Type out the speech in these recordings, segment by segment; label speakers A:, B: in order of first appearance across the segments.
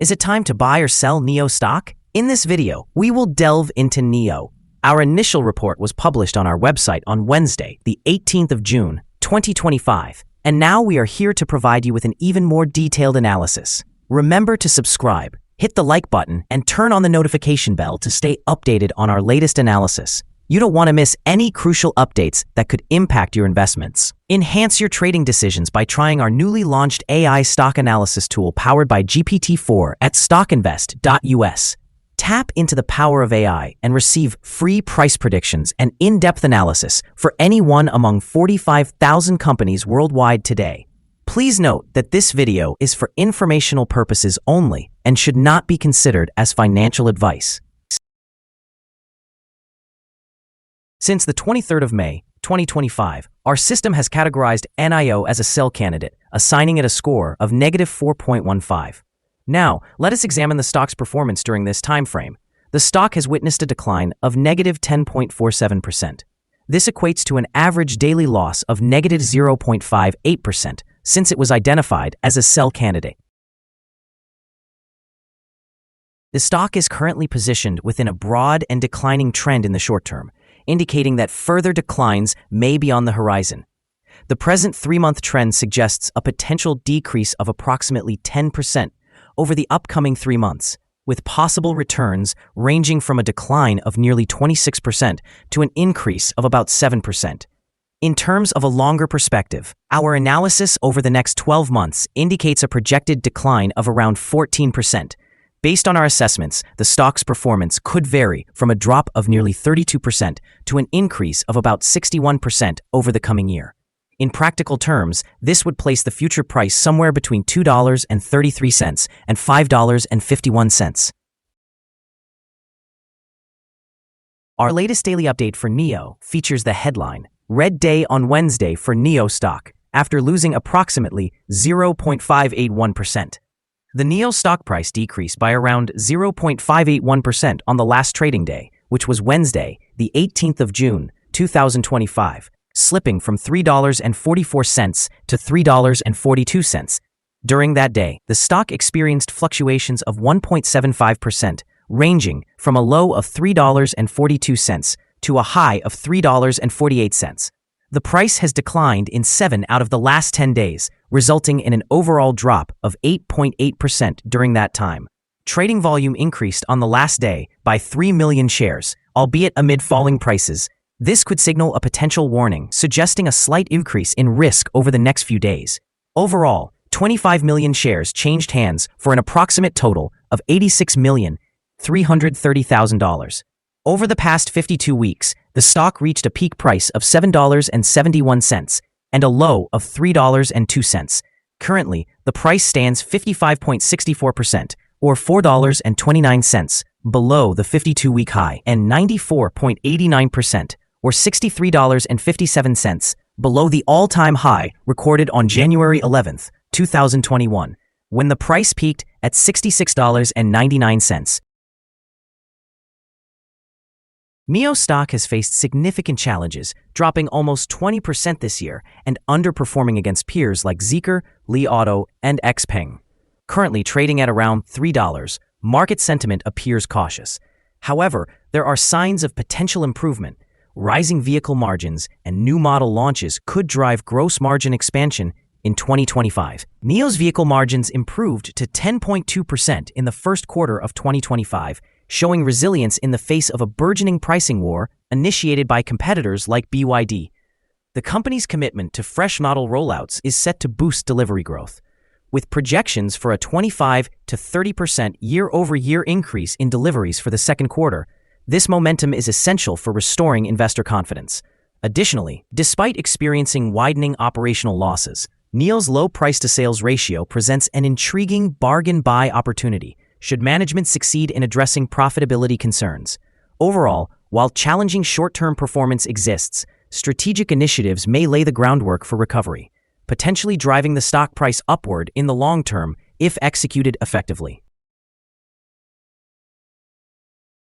A: Is it time to buy or sell NIO stock? In this video, we will delve into NIO. Our initial report was published on our website on Wednesday, the 18th of June, 2025, and now we are here to provide you with an even more detailed analysis. Remember to subscribe, hit the like button, and turn on the notification bell to stay updated on our latest analysis. You don't want to miss any crucial updates that could impact your investments. Enhance your trading decisions by trying our newly launched AI stock analysis tool powered by GPT-4 at StockInvest.us. Tap into the power of AI and receive free price predictions and in-depth analysis for any one among 45,000 companies worldwide today. Please note that this video is for informational purposes only and should not be considered as financial advice. Since the 23rd of May, 2025, our system has categorized NIO as a sell candidate, assigning it a score of -4.15. Now, let us examine the stock's performance during this time frame. The stock has witnessed a decline of -10.47%. This equates to an average daily loss of -0.58% since it was identified as a sell candidate. The stock is currently positioned within a broad and declining trend in the short term, indicating that further declines may be on the horizon. The present 3-month trend suggests a potential decrease of approximately 10% over the upcoming 3 months, with possible returns ranging from a decline of nearly 26% to an increase of about 7%. In terms of a longer perspective, our analysis over the next 12 months indicates a projected decline of around 14%. Based on our assessments, the stock's performance could vary from a drop of nearly 32% to an increase of about 61% over the coming year. In practical terms, this would place the future price somewhere between $2.33 and $5.51. Our latest daily update for NIO features the headline, "Red Day on Wednesday for NIO stock," after losing approximately 0.581%. The NIO stock price decreased by around 0.581% on the last trading day, which was Wednesday, the 18th of June, 2025, slipping from $3.44 to $3.42. During that day, the stock experienced fluctuations of 1.75%, ranging from a low of $3.42 to a high of $3.48. The price has declined in 7 out of the last 10 days, resulting in an overall drop of 8.8% during that time. Trading volume increased on the last day by 3 million shares, albeit amid falling prices. This could signal a potential warning, suggesting a slight increase in risk over the next few days. Overall, 25 million shares changed hands for an approximate total of $86,330,000. Over the past 52 weeks, the stock reached a peak price of $7.71 and a low of $3.02. Currently, the price stands 55.64%, or $4.29, below the 52-week high, and 94.89%, or $63.57, below the all-time high recorded on January 11th, 2021, when the price peaked at $66.99. NIO stock has faced significant challenges, dropping almost 20% this year and underperforming against peers like Zeekr, Li Auto, and XPeng. Currently trading at around $3, market sentiment appears cautious. However, there are signs of potential improvement. Rising vehicle margins and new model launches could drive gross margin expansion in 2025. NIO's vehicle margins improved to 10.2% in the first quarter of 2025, showing resilience in the face of a burgeoning pricing war initiated by competitors like BYD. The company's commitment to fresh model rollouts is set to boost delivery growth. With projections for a 25 to 30% year-over-year increase in deliveries for the second quarter, this momentum is essential for restoring investor confidence. Additionally, despite experiencing widening operational losses, NIO's low price-to-sales ratio presents an intriguing bargain buy opportunity should management succeed in addressing profitability concerns. Overall, while challenging short-term performance exists, strategic initiatives may lay the groundwork for recovery, potentially driving the stock price upward in the long term if executed effectively.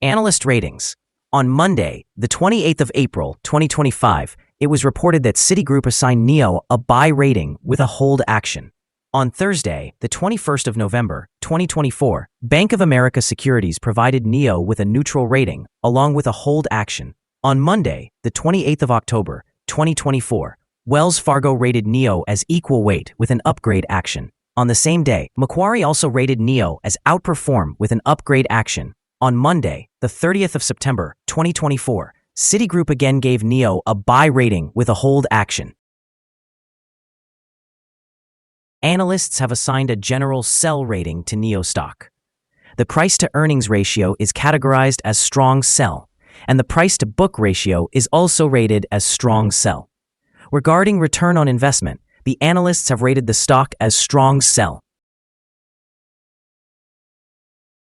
A: Analyst ratings. On Monday, the 28th of April, 2025, it was reported that Citigroup assigned NIO a buy rating with a hold action. On Thursday, the 21st of November, 2024, Bank of America Securities provided NIO with a neutral rating, along with a hold action. On Monday, the 28th of October, 2024, Wells Fargo rated NIO as equal weight with an upgrade action. On the same day, Macquarie also rated NIO as outperform with an upgrade action. On Monday, the 30th of September, 2024, Citigroup again gave NIO a buy rating with a hold action. Analysts have assigned a general sell rating to NIO stock. The price-to-earnings ratio is categorized as strong sell, and the price-to-book ratio is also rated as strong sell. Regarding return on investment, the analysts have rated the stock as strong sell.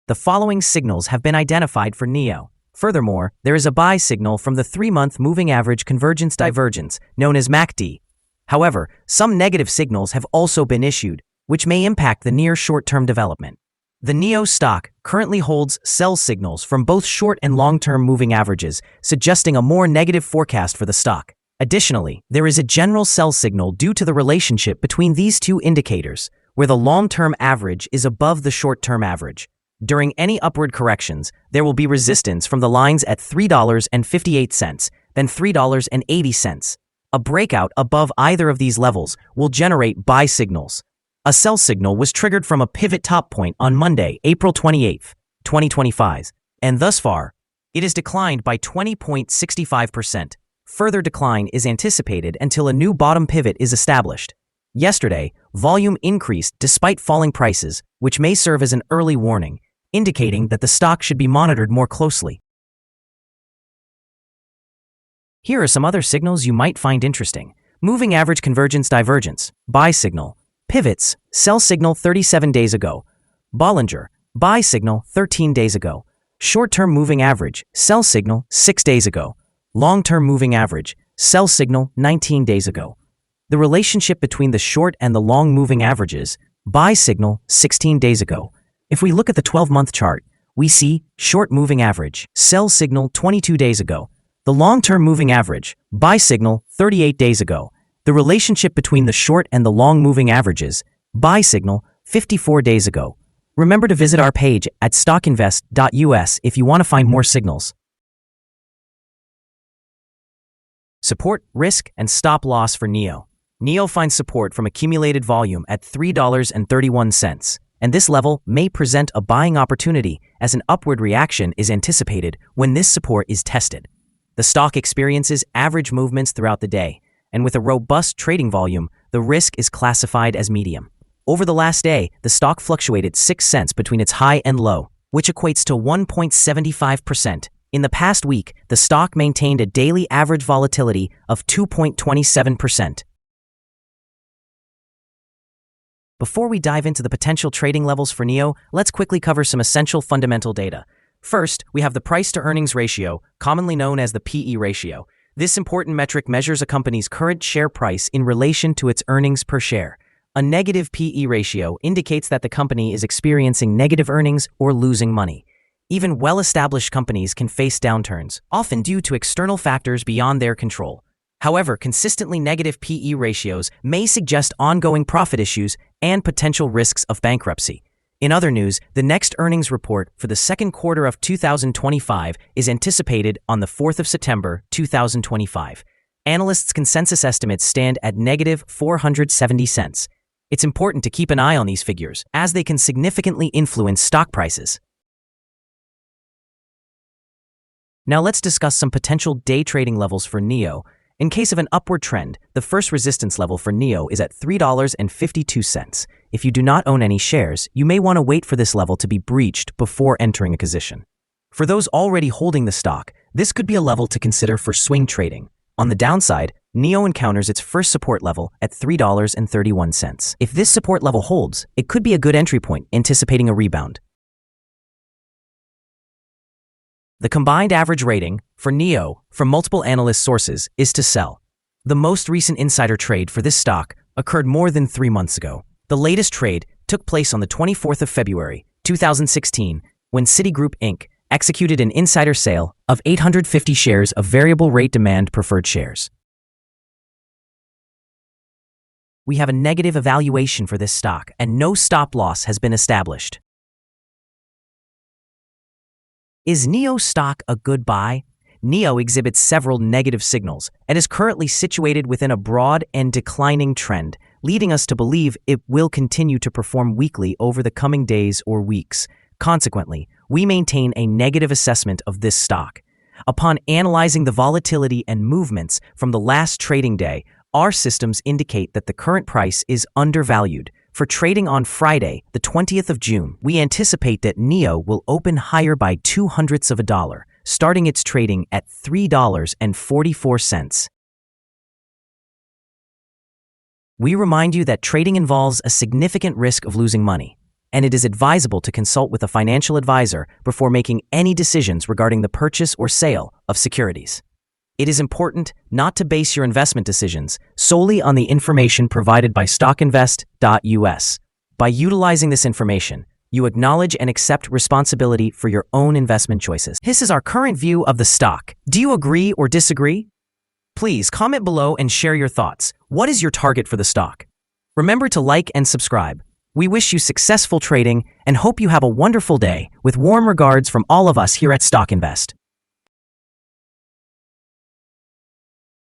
A: The following signals have been identified for NIO. Furthermore, there is a buy signal from the 3-month moving average convergence divergence, known as MACD. However, some negative signals have also been issued, which may impact the near short-term development. The NIO stock currently holds sell signals from both short and long-term moving averages, suggesting a more negative forecast for the stock. Additionally, there is a general sell signal due to the relationship between these two indicators, where the long-term average is above the short-term average. During any upward corrections, there will be resistance from the lines at $3.58, then $3.80. A breakout above either of these levels will generate buy signals. A sell signal was triggered from a pivot top point on Monday, April 28, 2025, and thus far, it has declined by 20.65%. Further decline is anticipated until a new bottom pivot is established. Yesterday, volume increased despite falling prices, which may serve as an early warning, indicating that the stock should be monitored more closely. Here are some other signals you might find interesting. Moving average convergence divergence, buy signal. Pivots, sell signal 37 days ago. Bollinger, buy signal 13 days ago. Short-term moving average, sell signal 6 days ago. Long-term moving average, sell signal 19 days ago. The relationship between the short and the long moving averages, buy signal 16 days ago. If we look at the 12-month chart, we see short moving average, sell signal 22 days ago. The long-term moving average, buy signal 38 days ago. The relationship between the short and the long moving averages, buy signal 54 days ago. Remember to visit our page at StockInvest.us if you want to find more signals. Support, risk, and stop loss for NIO. NIO finds support from accumulated volume at $3.31, and this level may present a buying opportunity as an upward reaction is anticipated when this support is tested. The stock experiences average movements throughout the day, and with a robust trading volume, the risk is classified as medium. Over the last day, the stock fluctuated 6 cents between its high and low, which equates to 1.75%. In the past week, the stock maintained a daily average volatility of 2.27%. Before we dive into the potential trading levels for NIO, let's quickly cover some essential fundamental data. First, we have the price-to-earnings ratio, commonly known as the PE ratio. This important metric measures a company's current share price in relation to its earnings per share. A negative PE ratio indicates that the company is experiencing negative earnings or losing money. Even well-established companies can face downturns, often due to external factors beyond their control. However, consistently negative PE ratios may suggest ongoing profit issues and potential risks of bankruptcy. In other news, the next earnings report for the second quarter of 2025 is anticipated on the 4th of September, 2025. Analysts' consensus estimates stand at negative 470 cents. It's important to keep an eye on these figures, as they can significantly influence stock prices. Now let's discuss some potential day trading levels for NIO. In case of an upward trend, the first resistance level for NIO is at $3.52. If you do not own any shares, you may want to wait for this level to be breached before entering a position. For those already holding the stock, this could be a level to consider for swing trading. On the downside, NIO encounters its first support level at $3.31. If this support level holds, it could be a good entry point, anticipating a rebound. The combined average rating for NIO from multiple analyst sources is to sell. The most recent insider trade for this stock occurred more than 3 months ago. The latest trade took place on the 24th of February, 2016, when Citigroup Inc. executed an insider sale of 850 shares of variable rate demand preferred shares. we have a negative evaluation for this stock and no stop loss has been established. Is NIO stock a good buy? NIO exhibits several negative signals and is currently situated within a broad and declining trend, leading us to believe it will continue to perform weakly over the coming days or weeks. Consequently, we maintain a negative assessment of this stock. Upon analyzing the volatility and movements from the last trading day, our systems indicate that the current price is undervalued. For trading on Friday, the 20th of June, we anticipate that NIO will open higher by 0.02 of a dollar, starting its trading at $3.44. We remind you that trading involves a significant risk of losing money, and it is advisable to consult with a financial advisor before making any decisions regarding the purchase or sale of securities. It is important not to base your investment decisions solely on the information provided by StockInvest.us. By utilizing this information, you acknowledge and accept responsibility for your own investment choices. This is our current view of the stock. Do you agree or disagree? Please comment below and share your thoughts. What is your target for the stock? Remember to like and subscribe. We wish you successful trading and hope you have a wonderful day. With warm regards from all of us here at StockInvest.